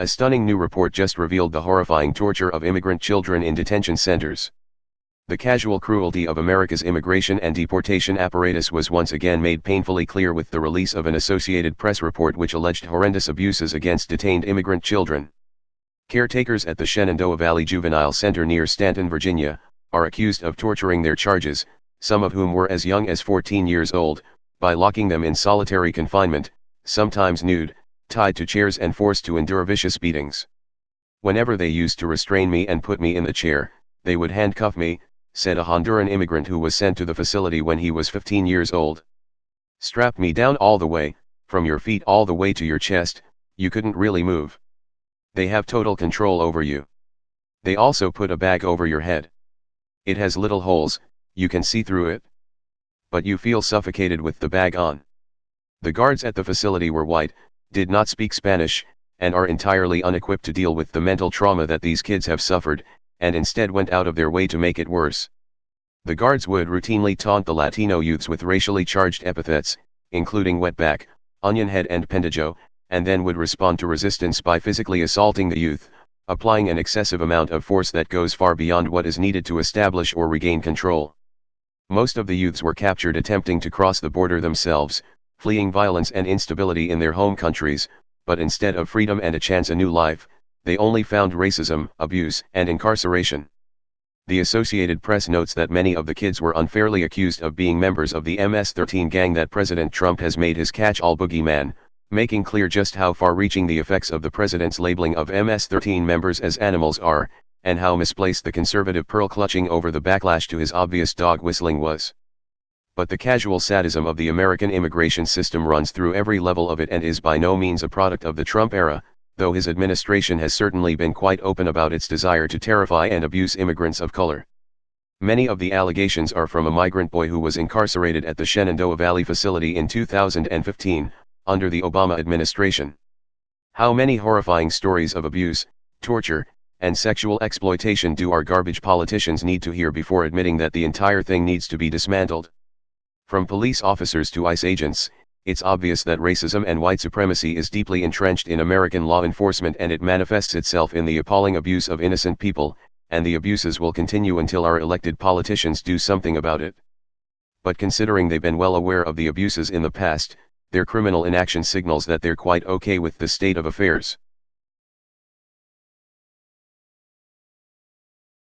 A stunning new report just revealed the horrifying torture of immigrant children in detention centers. The casual cruelty of America's immigration and deportation apparatus was once again made painfully clear with the release of an Associated Press report which alleged horrendous abuses against detained immigrant children. Caretakers at the Shenandoah Valley Juvenile Center near Stanton, Virginia, are accused of torturing their charges, some of whom were as young as 14 years old, by locking them in solitary confinement, sometimes nude, tied to chairs and forced to endure vicious beatings. Whenever they used to restrain me and put me in the chair, they would handcuff me, said a Honduran immigrant who was sent to the facility when he was 15 years old. Strap me down all the way, from your feet all the way to your chest, you couldn't really move. They have total control over you. They also put a bag over your head. It has little holes, you can see through it. But you feel suffocated with the bag on. The guards at the facility were white, did not speak Spanish, and are entirely unequipped to deal with the mental trauma that these kids have suffered, and instead went out of their way to make it worse. The guards would routinely taunt the Latino youths with racially charged epithets, including wetback, onionhead and pendejo, and then would respond to resistance by physically assaulting the youth, applying an excessive amount of force that goes far beyond what is needed to establish or regain control. Most of the youths were captured attempting to cross the border themselves, fleeing violence and instability in their home countries, but instead of freedom and a chance at a new life, they only found racism, abuse, and incarceration. The Associated Press notes that many of the kids were unfairly accused of being members of the MS-13 gang that President Trump has made his catch-all boogeyman, making clear just how far-reaching the effects of the president's labeling of MS-13 members as animals are, and how misplaced the conservative pearl-clutching over the backlash to his obvious dog-whistling was. But the casual sadism of the American immigration system runs through every level of it and is by no means a product of the Trump era, though his administration has certainly been quite open about its desire to terrify and abuse immigrants of color. Many of the allegations are from a migrant boy who was incarcerated at the Shenandoah Valley facility in 2015, under the Obama administration. How many horrifying stories of abuse, torture, and sexual exploitation do our garbage politicians need to hear before admitting that the entire thing needs to be dismantled? From police officers to ICE agents, it's obvious that racism and white supremacy is deeply entrenched in American law enforcement, and it manifests itself in the appalling abuse of innocent people, and the abuses will continue until our elected politicians do something about it. But considering they've been well aware of the abuses in the past, their criminal inaction signals that they're quite okay with the state of affairs.